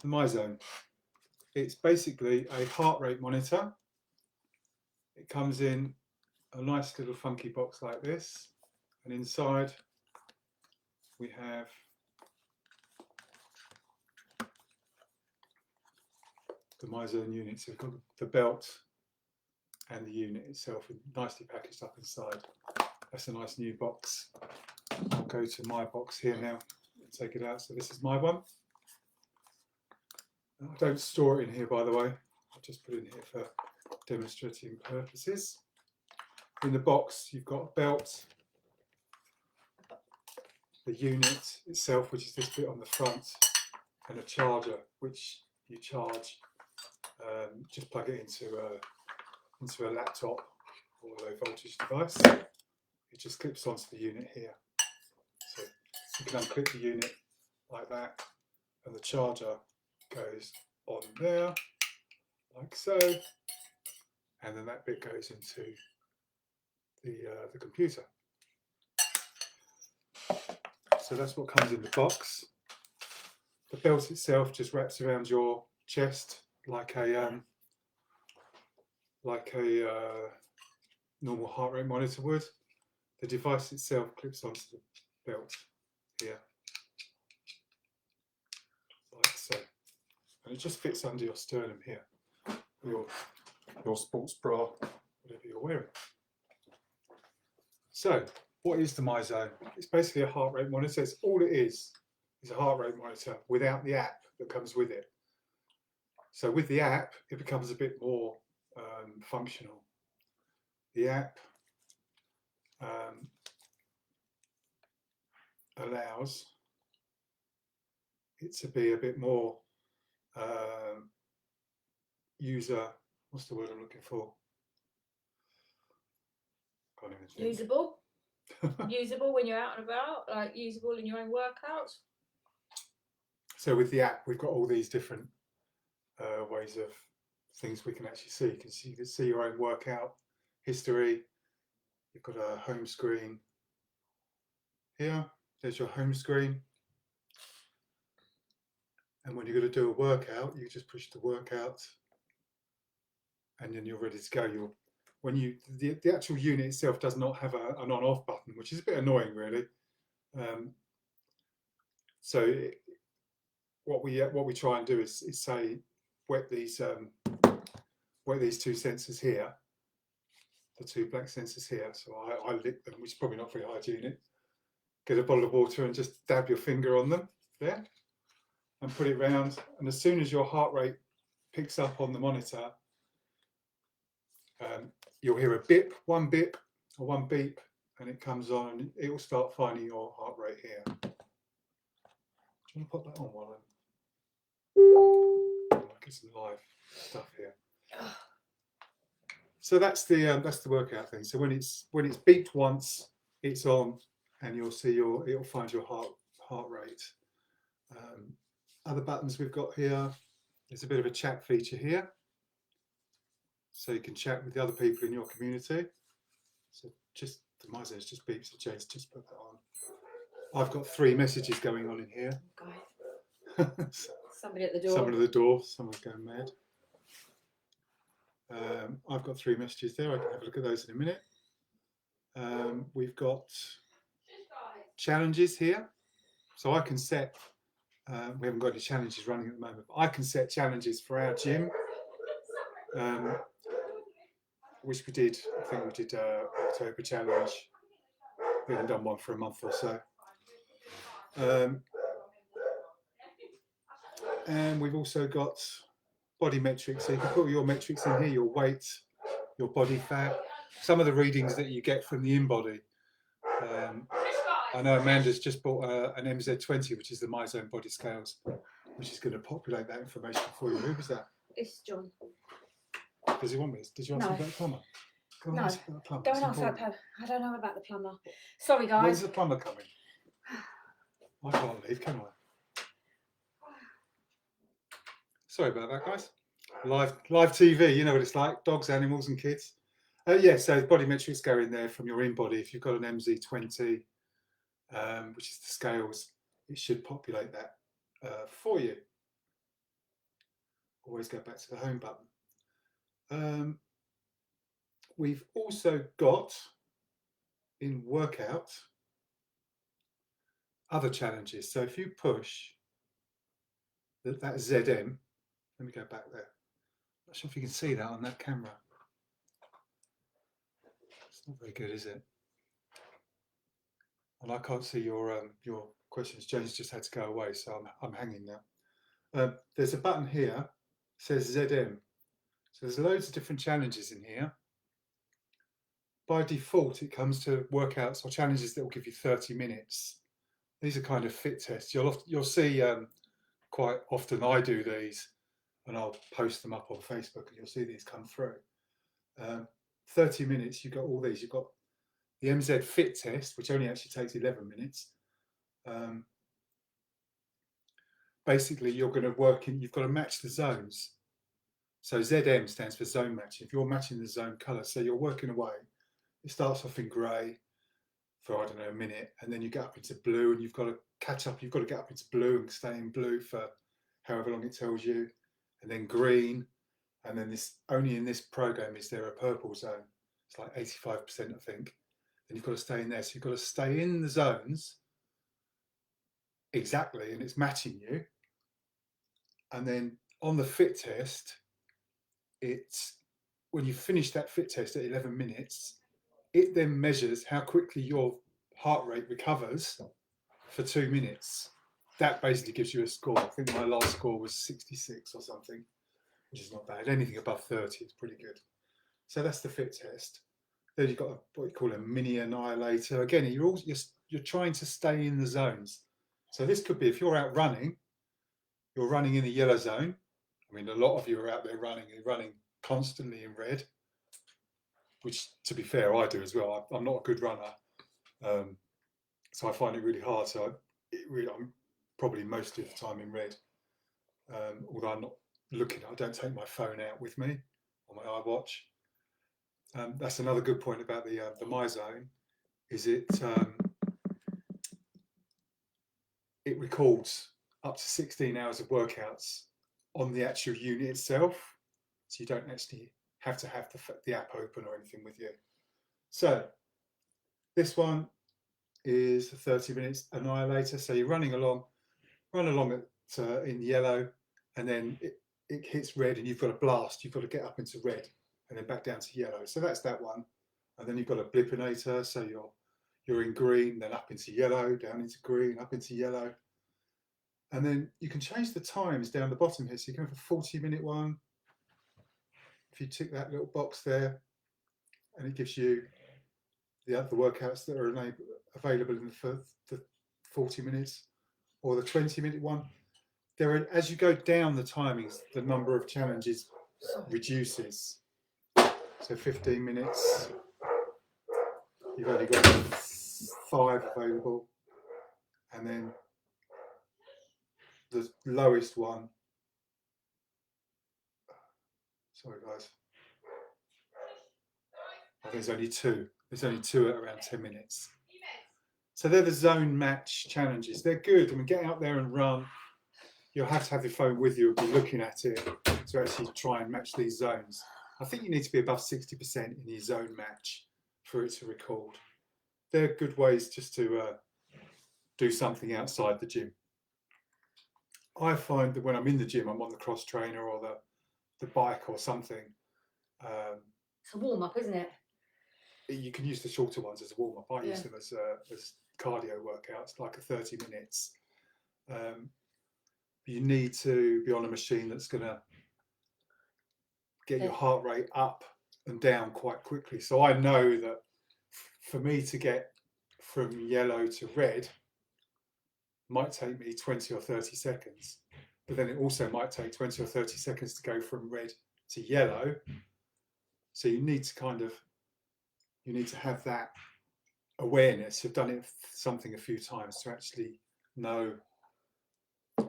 the MyZone. It's basically a heart rate monitor. It comes in a nice little funky box like this, and inside we have the MyZone unit. So we've got the belt and the unit itself nicely packaged up inside. That's a nice new box. I'll go to my box here now and take it out. So this is my one. I don't store it in here, by the way. I'll just put it in here for demonstrating purposes. In the box, you've got a belt, the unit itself, which is this bit on the front, and a charger, which you charge. Just plug it into a laptop or a low voltage device. It just clips onto the unit here. So you can unclip the unit like that, and the charger goes on there, like so, and then that bit goes into the computer. So that's what comes in the box. The belt itself just wraps around your chest like a normal heart rate monitor would. The device itself clips onto the belt here, like so, and it just fits under your sternum here, your sports bra, whatever you're wearing. So, what is the MyZone? It's basically a heart rate monitor. It's all it is a heart rate monitor without the app that comes with it. So with the app, it becomes a bit more functional. The app allows it to be a bit more user, what's the word I'm looking for? Can't even think. Usable? Usable when you're out and about, like usable in your own workouts? So with the app, we've got all these different ways of things we can actually see. You can see your own workout history. You've got a home screen here. There's your home screen. And when you're going to do a workout, you just push the workout, and then you're ready to go. The actual unit itself does not have an on-off button, which is a bit annoying, really. What we try and do is say wet these two sensors here, the two black sensors here. So I lick them, which is probably not very hygienic. Get a bottle of water and just dab your finger on them there, and put it round. And as soon as your heart rate picks up on the monitor, you'll hear a bip, one beep, and it comes on, and it will start finding your heart rate here. Do you want to put that on while I'm get some live stuff here? So that's the workout thing. So when it's beeped once, it's on, and you'll see it'll find your heart rate. Other buttons we've got here. There's a bit of a chat feature here, so you can chat with the other people in your community. So just the MyZone just beeps. So James, just put that on. I've got 3 messages going on in here. Somebody at the door. Someone at the door. Someone's going mad. I've got 3 messages there. I can have a look at those in a minute. We've got challenges here, so I can set. We haven't got any challenges running at the moment, but I can set challenges for our gym, which we did. I think we did October challenge. We haven't done one for a month or so. And we've also got body metrics. So you can put your metrics in here: your weight, your body fat, some of the readings that you get from the InBody. I know Amanda's just bought an MZ20, which is the MyZone body scales, which is going to populate that information for you. Who was that? It's John. Does he want me? Did you ask him about the plumber? No, don't ask about the plumber. I don't know about the plumber. Sorry, guys. When's the plumber coming? I can't leave, can I? Sorry about that, guys. Live TV, you know what it's like. Dogs, animals and kids. So body metrics go in there from your InBody. If you've got an MZ20, which is the scales, it should populate that for you. always go back to the home button. We've also got in workout other challenges. So if you push that ZM, let me go back there. Not sure if you can see that on that camera. It's not very good, is it? And I can't see your questions. James just had to go away, so I'm hanging now. There's a button here, says ZM. So there's loads of different challenges in here. By default, it comes to workouts or challenges that will give you 30 minutes. These are kind of fit tests. You'll see quite often I do these, and I'll post them up on Facebook, and you'll see these come through. 30 minutes, you've got all these. You've got the MZ fit test, which only actually takes 11 minutes. Basically, you're going to work in, you've got to match the zones. So ZM stands for zone matching. If you're matching the zone colour, so you're working away. It starts off in grey for, I don't know, a minute, and then you get up into blue, and you've got to catch up. You've got to get up into blue and stay in blue for however long it tells you, and then green, and then this, only in this program is there a purple zone. It's like 85%, I think. And you've got to stay in there. So you've got to stay in the zones exactly, and it's matching you. And then on the fit test, it's when you finish that fit test at 11 minutes, it then measures how quickly your heart rate recovers for 2 minutes. That basically gives you a score. I think my last score was 66 or something, which is not bad. Anything above 30 is pretty good. So that's the fit test. Then you've got what you call a mini annihilator. Again, you're trying to stay in the zones. So this could be, if you're out running, you're running in the yellow zone. I mean, a lot of you are out there running. You're running constantly in red, which, to be fair, I do as well. I'm not a good runner, so I find it really hard. So I'm probably most of the time in red, although I'm not looking. I don't take my phone out with me or my iWatch. That's another good point about the MyZone, is it records up to 16 hours of workouts on the actual unit itself, so you don't actually have to have the app open or anything with you. So this one is a 30 minutes annihilator. So you're running along, in yellow, and then it hits red, and you've got to blast. You've got to get up into red and then back down to yellow. So that's that one. And then you've got a blipinator. So you're in green, then up into yellow, down into green, up into yellow. And then you can change the times down the bottom here. So you can have a 40-minute one. If you tick that little box there, and it gives you the other workouts that are available in the 40 minutes, or the 20-minute one. As you go down the timings, the number of challenges reduces. So 15 minutes, you've only got 5 available, and then the lowest one, sorry guys, I think there's only 2. There's only 2 at around 10 minutes. So they're the zone match challenges. They're good. I mean, get out there and run. You'll have to have your phone with you and be looking at it to actually try and match these zones. I think you need to be above 60% in your zone match for it to record. They're good ways just to do something outside the gym. I find that when I'm in the gym, I'm on the cross trainer or the bike or something. It's a warm up, isn't it? You can use the shorter ones as a warm up. I use them as cardio workouts, like a 30 minutes. You need to be on a machine that's going to get your heart rate up and down quite quickly. So I know that for me to get from yellow to red might take me 20 or 30 seconds, but then it also might take 20 or 30 seconds to go from red to yellow. So you need to have that awareness. You've done it something a few times to actually know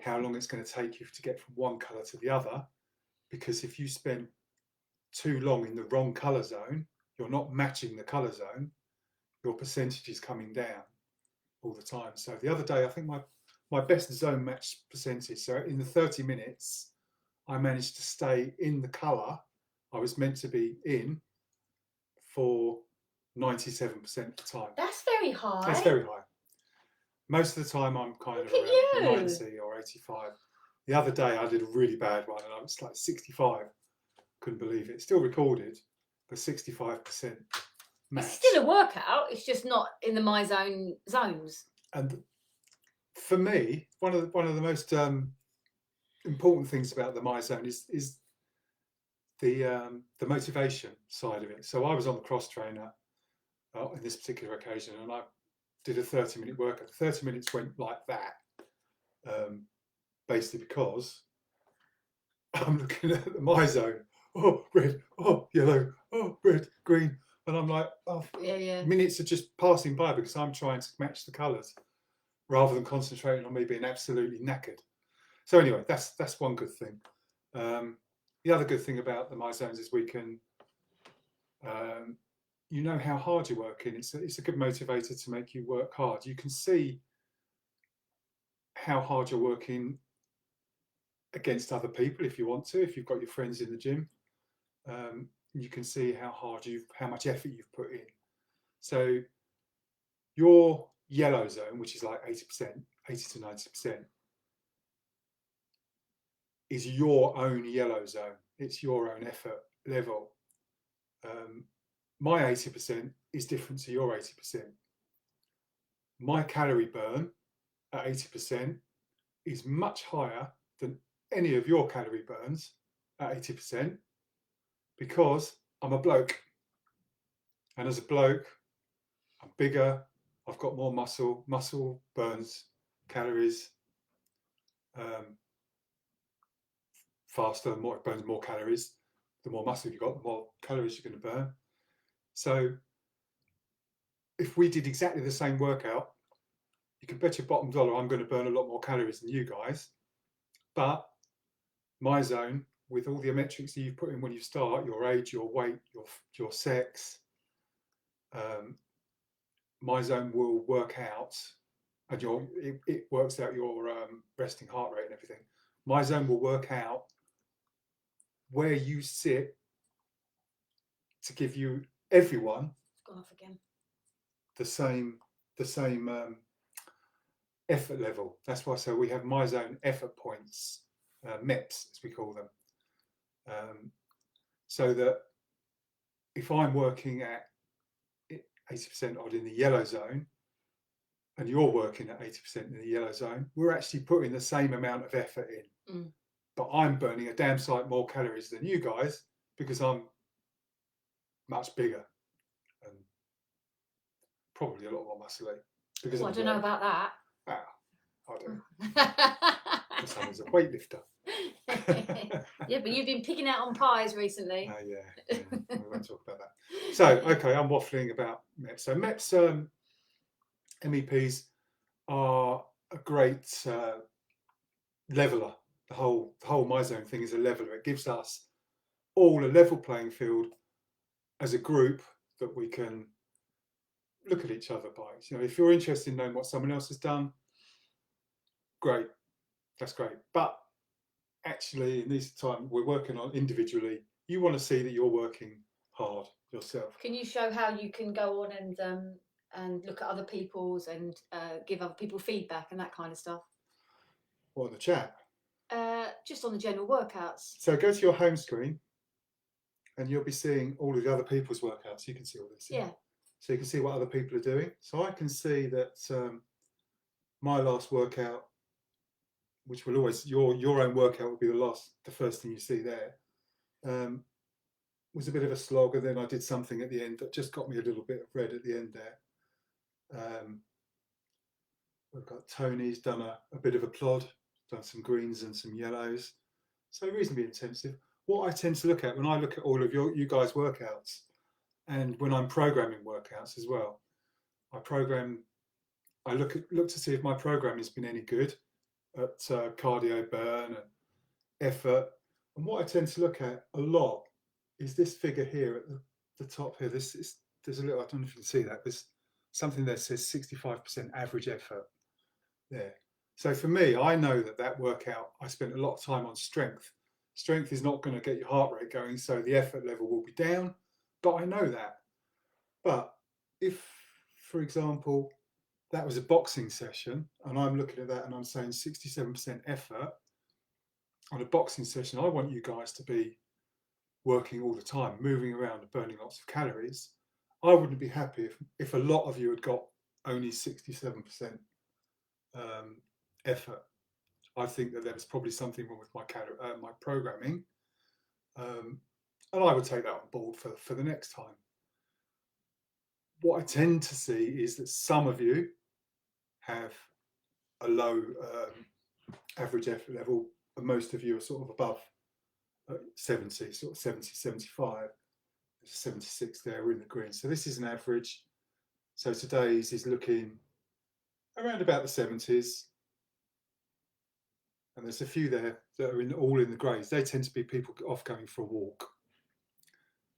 how long it's going to take you to get from one colour to the other, because if you spend too long in the wrong colour zone, you're not matching the colour zone, your percentage is coming down all the time. So the other day, I think my best zone match percentage, so in the 30 minutes, I managed to stay in the colour I was meant to be in for 97% of the time. That's very high. That's very high. Most of the time I'm kind Look of at around you. 90 or 85. The other day I did a really bad one and I was like 65. Couldn't believe it. Still recorded, but 65% match. It's still a workout. It's just not in the MyZone zones. And for me, one of the most important things about the MyZone is the motivation side of it. So I was on the cross trainer on this particular occasion, and I did a 30-minute workout. 30 minutes went like that, basically because I'm looking at the MyZone. Oh, red. Oh, yellow. Oh, red, green. And I'm like, oh, Yeah. minutes are just passing by because I'm trying to match the colours rather than concentrating on me being absolutely knackered. So anyway, that's one good thing. The other good thing about the MyZones is we can, you know how hard you're working. It's a good motivator to make you work hard. You can see how hard you're working against other people if you want to. If you've got your friends in the gym, you can see how much effort you've put in. So your yellow zone, which is like 80%, 80 to 90%, is your own yellow zone. It's your own effort level. My 80% is different to your 80%. My calorie burn at 80% is much higher than any of your calorie burns at 80% because I'm a bloke. And as a bloke, I'm bigger, I've got more muscle. Muscle burns calories faster, it burns more calories. The more muscle you've got, the more calories you're going to burn. So if we did exactly the same workout, you can bet your bottom dollar I'm going to burn a lot more calories than you guys. But MyZone, with all the metrics that you've put in when you start, your age, your weight, your sex, MyZone will work out, and it works out your resting heart rate and everything. MyZone will work out where you sit to give you everyone It's gone off again. the same effort level. That's why. So we have MyZone effort points, MEPs as we call them, so that if I'm working at 80% odd in the yellow zone, and you're working at 80% in the yellow zone, we're actually putting the same amount of effort in. But I'm burning a damn sight more calories than you guys because I'm much bigger and probably a lot more muscly. Because I don't know about that. I don't. Because I was a weightlifter. Yeah, but you've been picking out on pies recently. Yeah, we won't talk about that. So, okay, I'm waffling about MEPs. So MEPs, MEPs are a great leveler. The whole MyZone thing is a leveler. It gives us all a level playing field as a group that we can look at each other by. You know, if you're interested in knowing what someone else has done, great, that's great. But actually, in this time we're working on individually, you want to see that you're working hard yourself. Can you show how you can go on and look at other people's and give other people feedback and that kind of stuff? Or the chat? Just on the general workouts. So go to your home screen and you'll be seeing all of the other people's workouts. You can see all this. Yeah. So you can see what other people are doing. So I can see that my last workout, which will always, your own workout will be the first thing you see there, was a bit of a slog, and then I did something at the end that just got me a little bit of red at the end there. We've got Tony's done a bit of a plod, done some greens and some yellows, so reasonably intensive. What I tend to look at when I look at all of you guys' workouts, and when I'm programming workouts as well, I look to see if my programming has been any good at cardio burn and effort. And what I tend to look at a lot is this figure here at the top here. There's a little, I don't know if you can see that, there's something that says 65% average effort there. So for me, I know that workout, I spent a lot of time on strength. Strength is not going to get your heart rate going, so the effort level will be down, but I know that. But if, for example, that was a boxing session and I'm looking at that and I'm saying 67% effort on a boxing session, I want you guys to be working all the time, moving around and burning lots of calories. I wouldn't be happy if a lot of you had got only 67% effort. I think that there was probably something wrong with my programming, and I would take that on board for the next time. What I tend to see is that some of you have a low average effort level, and most of you are sort of above 70, sort of 70, 75. There's 76 there, we're in the green. So this is an average. So today's is looking around about the 70s. And there's a few there that are all in the greys. They tend to be people off going for a walk.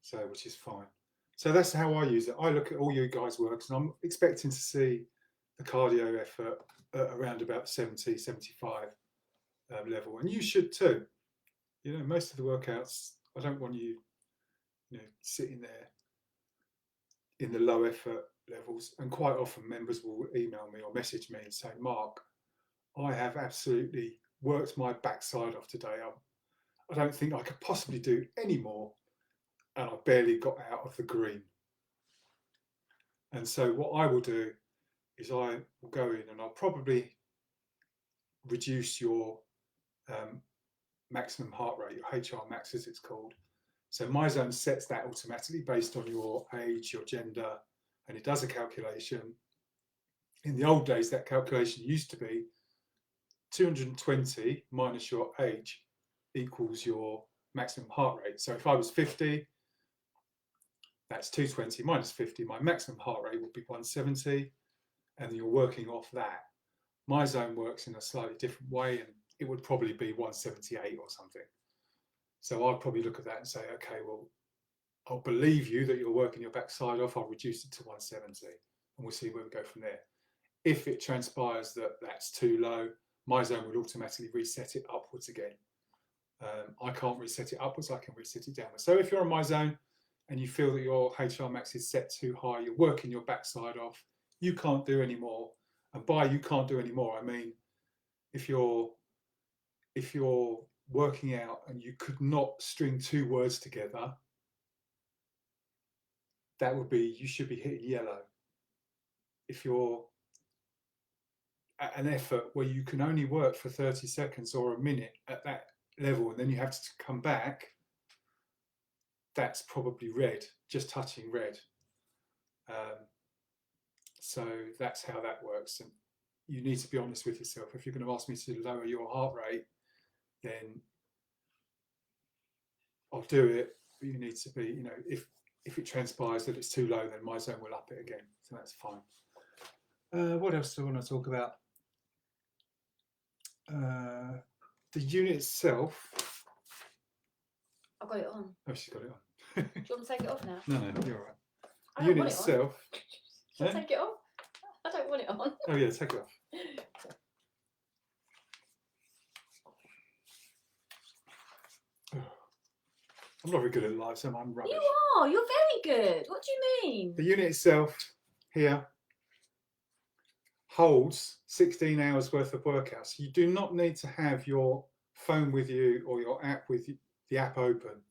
So, which is fine. So that's how I use it. I look at all you guys' works and I'm expecting to see the cardio effort at around about 70, 75 level. And you should too. You know, most of the workouts, I don't want you, sitting there in the low effort levels. And quite often members will email me or message me and say, Mark, I have absolutely worked my backside off today. I don't think I could possibly do any more. And I barely got out of the green. And so what I will do is I will go in and I'll probably reduce your maximum heart rate, your HR max as it's called. So MyZone sets that automatically based on your age, your gender, and it does a calculation. In the old days, that calculation used to be 220 minus your age equals your maximum heart rate. So if I was 50, that's 220 minus 50. My maximum heart rate would be 170, and you're working off that. MyZone works in a slightly different way, and it would probably be 178 or something. So I'd probably look at that and say, okay, well, I'll believe you that you're working your backside off. I'll reduce it to 170, and we'll see where we go from there. If it transpires that that's too low, MyZone will automatically reset it upwards again. I can't reset it upwards, I can reset it downwards. So if you're on MyZone and you feel that your HR max is set too high, you're working your backside off, you can't do any more. And by you can't do any more, I mean, if you're working out and you could not string two words together, that would be, you should be hitting yellow. If you're at an effort where you can only work for 30 seconds or a minute at that level and then you have to come back, that's probably red, just touching red. So that's how that works. And you need to be honest with yourself. If you're going to ask me to lower your heart rate, then I'll do it. But you need to be, if it transpires that it's too low, then MyZone will up it again. So that's fine. What else do I want to talk about? The unit itself. I've got it on. Oh, she's got it on. Do you want to take it off now? No, you're all right. I The don't unit want it on. itself. Shall I take it off? I don't want it on. Oh yeah, take it off. I'm not very good at live, so I'm rubbish. You are. You're very good. What do you mean? The unit itself here holds 16 hours worth of workouts. You do not need to have your phone with you or your app with you, the app open.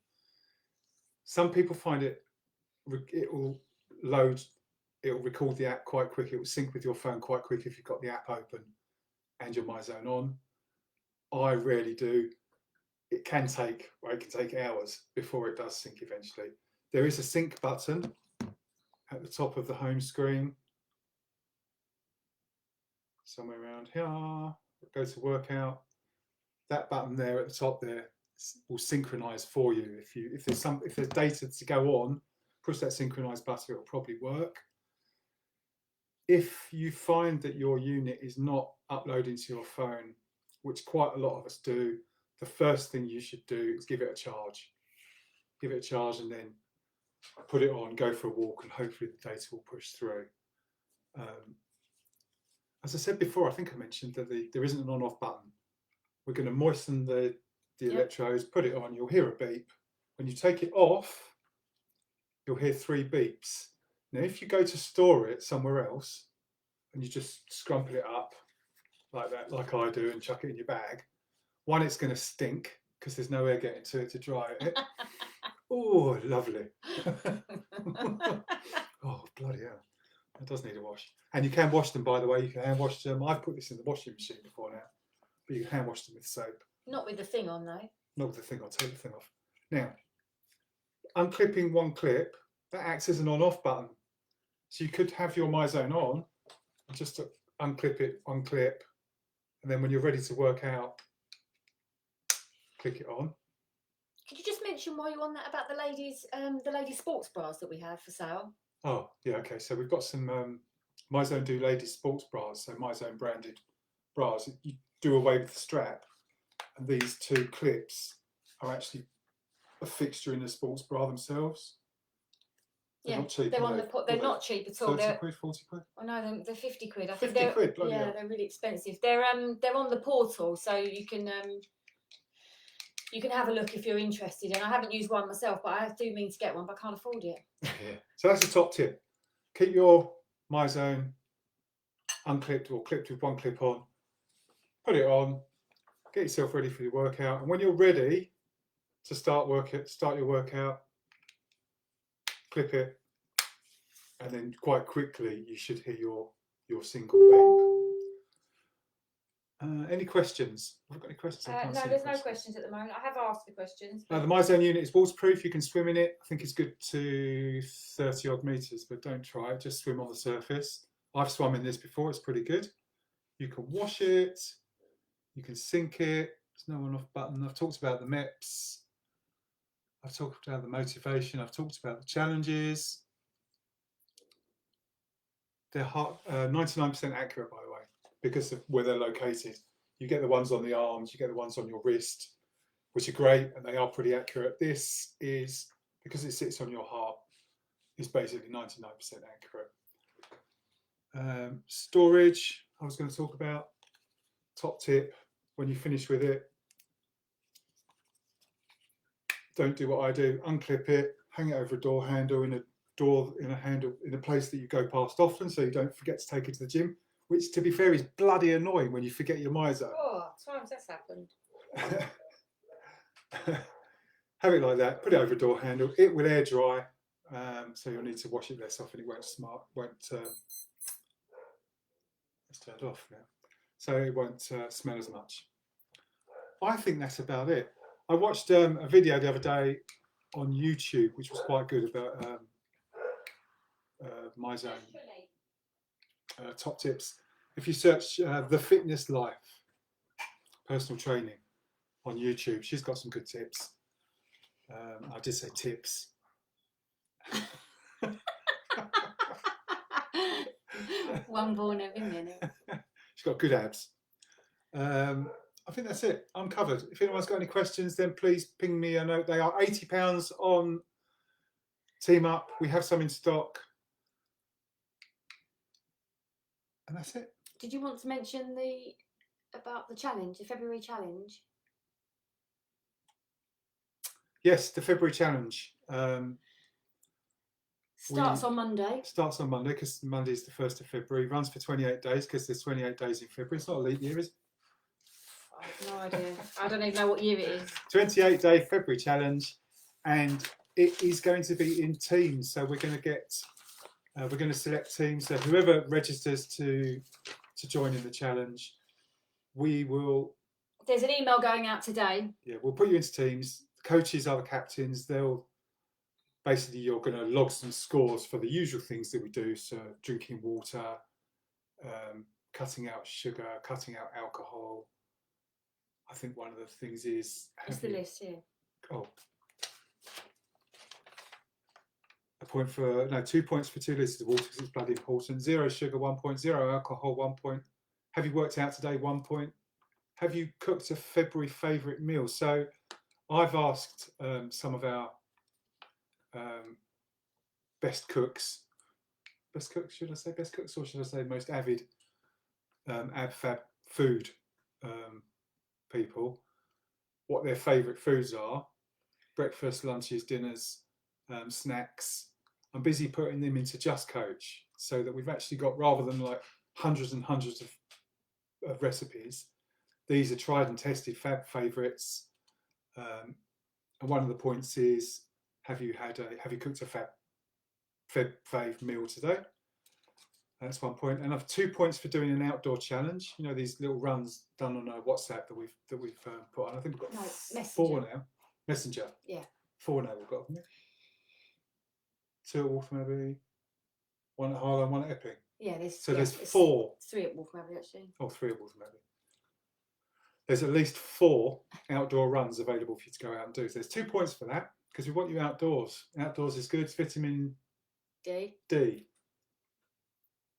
Some people find it will load, it will record the app quite quick. It will sync with your phone quite quick if you've got the app open and your MyZone on. I rarely do. It can take hours before it does sync eventually. There is a sync button at the top of the home screen, somewhere around here. Go to workout. That button there at the top there will synchronize for you. If there's data to go on, push that synchronize button. It'll probably work. If you find that your unit is not uploading to your phone, which quite a lot of us do, the first thing you should do is give it a charge. Give it a charge and then put it on, go for a walk, and hopefully the data will push through. As I said before, I think I mentioned that there isn't an on-off button. We're going to moisten the the Yep. electrodes, put it on, you'll hear a beep. When you take it off, you'll hear 3 beeps. Now, if you go to store it somewhere else and you just scrumple it up like that, like I do, and chuck it in your bag, one, it's going to stink because there's no air getting to it to dry it. Oh, lovely. Oh, bloody hell. It does need a wash. And you can wash them, by the way. You can hand wash them. I've put this in the washing machine before now, but you can hand wash them with soap. Not with the thing on though. Not with the thing. I'll take the thing off. Now, unclipping one clip, that acts as an on-off button. So you could have your MyZone on and just unclip it, unclip, and then when you're ready to work out, click it on. Could you just mention while you're on that about the ladies sports bras that we have for sale? Oh, yeah, okay. So we've got some MyZone do ladies sports bras, so MyZone branded bras. You do away with the strap, and these 2 clips are actually a fixture in the sports bra themselves. They're not cheap. They're on the they're not cheap at all. 30 quid, 40 quid? Oh no, they're 50 quid. I 50 think quid, bloody yeah, hell. they're really expensive. They're on the portal, so you can have a look if you're interested. And I haven't used one myself, but I do mean to get one, but I can't afford it. Yeah. So that's the top tip. Keep your MyZone unclipped or clipped with one clip on. Put it on. Get yourself ready for your workout. And when you're ready to start your workout, clip it, and then quite quickly you should hear your single beep. Any questions? Have I got any questions? No, there's no questions at the moment. I have asked the questions. The MyZone unit is waterproof. You can swim in it. I think it's good to 30 odd meters, but don't try it. Just swim on the surface. I've swum in this before. It's pretty good. You can wash it. You can sink it. There's no on-off button. I've talked about the MEPS. I've talked about the motivation. I've talked about the challenges. They're 99% accurate, by the way, because of where they're located. You get the ones on the arms, you get the ones on your wrist, which are great, and they are pretty accurate. This is, because it sits on your heart, is basically 99% accurate. Storage, I was going to talk about. Top tip, when you finish with it, don't do what I do. Unclip it, hang it over a door handle in a place that you go past often, so you don't forget to take it to the gym. Which, to be fair, is bloody annoying when you forget your MyZone. Oh, times that's happened. Have it like that. Put it over a door handle. It will air dry, so you'll need to wash it less often. It won't it's turned off now, so it won't smell as much. I think that's about it. I watched a video the other day on YouTube, which was quite good, about MyZone top tips. If you search The Fitness Life, personal training on YouTube, she's got some good tips. I did say tips. One born every minute. She's got good abs. I think that's it. I'm covered. If anyone's got any questions, then please ping me a note. They are £80 on Team Up. We have some in stock. And that's it. Did you want to mention about the challenge, the February challenge? Yes, the February challenge. Starts on Monday. Starts on Monday, because Monday is the 1st of February. Runs for 28 days, because there's 28 days in February. It's not a leap year, is it? I have no idea. I don't even know what year it is. 28-day February challenge, and it is going to be in teams. So we're going to select teams. So whoever registers to join in the challenge, we will. There's an email going out today. Yeah, we'll put you into teams. The coaches are the captains. They'll basically, you're going to log some scores for the usual things that we do. So drinking water, cutting out sugar, cutting out alcohol. I think one of the things is. It's the list, yeah. Oh. 2 points for 2 litres of water, because it's bloody important. 0 sugar, 1 point. 0 alcohol, 1 point. Have you worked out today? 1 point. Have you cooked a February favourite meal? So I've asked some of our best cooks, should I say best cooks, or should I say most avid ab fab food people, what their favourite foods are, breakfast, lunches, dinners, snacks. I'm busy putting them into Just Coach so that we've actually got, rather than like hundreds and hundreds of recipes, these are tried and tested fab favourites. And one of the points is, have you cooked a fave meal today? That's one point. And I've 2 points for doing an outdoor challenge. You know, these little runs done on a WhatsApp that we've put on. I think we've got four now. Messenger. Yeah. 4 now we've got, haven't we? 2 at Wolf Abbey, 1 at Harlow, 1 at Epping. Yeah, there's 4. 3 at Wolf Abbey actually. Oh, 3 at Wolf Abbey. There's at least 4 outdoor runs available for you to go out and do. So there's 2 points for that, because we want you outdoors. Outdoors is good. It's vitamin D.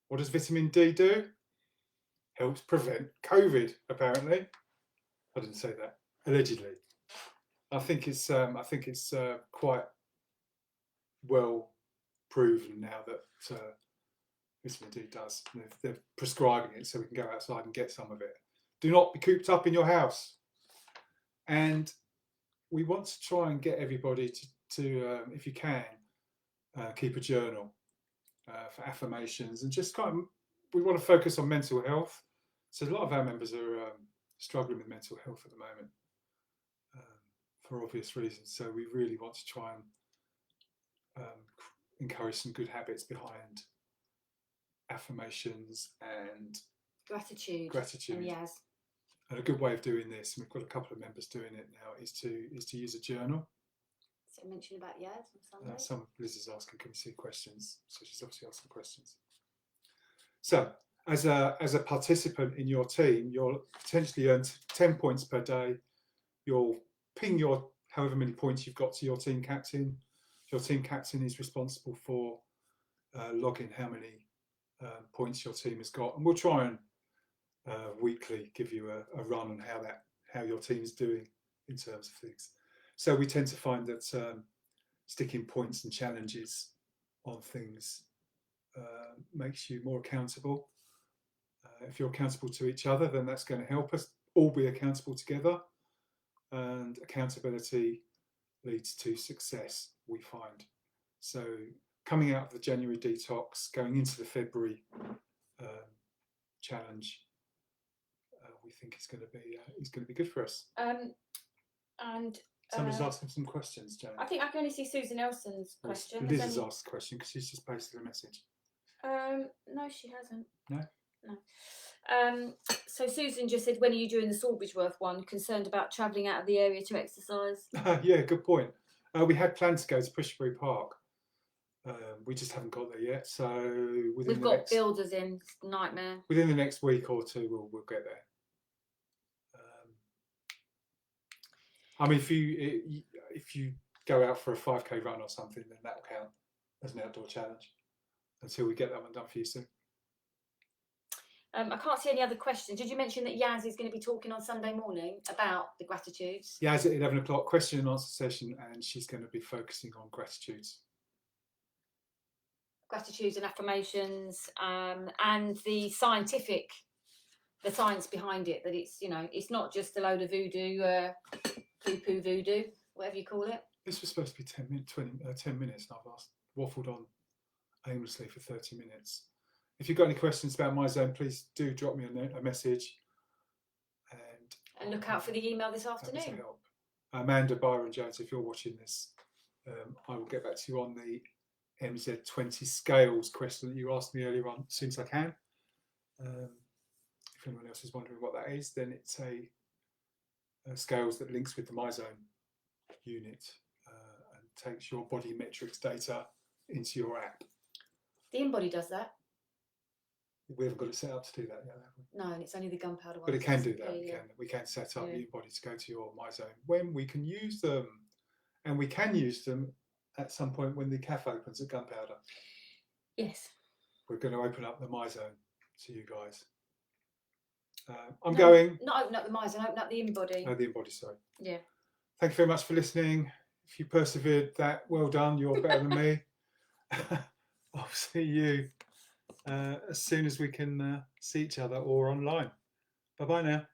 What does vitamin D do? Helps prevent COVID, apparently. I didn't say that. Allegedly. I think it's quite well proven now that vitamin D does. They're prescribing it so we can go outside and get some of it. Do not be cooped up in your house. And we want to try and get everybody to if you can, keep a journal for affirmations, and just we want to focus on mental health. So a lot of our members are struggling with mental health at the moment for obvious reasons. So we really want to try and encourage some good habits behind affirmations and gratitude. And yes. And a good way of doing this, and we've got a couple of members doing it now, is to use a journal. So you mentioned about Yaz on Sunday. Liz is asking, can we see questions? So she's obviously asking questions. So as a participant in your team, you'll potentially earn 10 points per day. You'll ping your however many points you've got to your team captain. Your team captain is responsible for logging how many points your team has got, and we'll try and weekly give you a run on how your team's doing in terms of things. So we tend to find that sticking points and challenges on things makes you more accountable. If you're accountable to each other, then that's going to help us all be accountable together. And accountability leads to success, we find. So coming out of the January detox, going into the February challenge, we think is going to be good for us. And somebody's asking some questions, Jane. I think I can only see Susan Nelson's question. Liz has asked a question because she's just posted a message. No, she hasn't. No. So Susan just said, when are you doing the Sawbridgeworth one? Concerned about travelling out of the area to exercise. Yeah, good point. We had planned to go to Pushbury Park. We just haven't got there yet. So we've got builders in. Nightmare. Within the next week or two, we'll get there. I mean, if you go out for a 5k run or something, then that will count as an outdoor challenge until we get that one done for you soon. I can't see any other questions. Did you mention that Yaz is going to be talking on Sunday morning about the gratitudes? Yaz at 11 o'clock, question and answer session, and she's going to be focusing on gratitudes. Gratitudes and affirmations, and the science behind it, that it's not just a load of voodoo, poo-poo voodoo, whatever you call it. This was supposed to be 10 minutes, and I've waffled on aimlessly for 30 minutes. If you've got any questions about MyZone, please do drop me a message. And look out for the email this afternoon. Help. Amanda Byron Jones, if you're watching this, I will get back to you on the MZ20 scales question that you asked me earlier on as soon as I can. If anyone else is wondering what that is, then it's a scales that links with the MyZone unit and takes your body metrics data into your app. The InBody does that. We haven't got it set up to do that yet, have we? No, and it's only the gunpowder one. But it can do that. We can set up the InBody to go to your MyZone when we can use them, and we can use them at some point when the cafe opens at Gunpowder. Yes. We're going to open up the MyZone to you guys. Not open up the MyZone, open up the InBody. Oh, the InBody, sorry. Yeah. Thank you very much for listening. If you persevered that, well done. You're better than me. I'll see you as soon as we can see each other or online. Bye-bye now.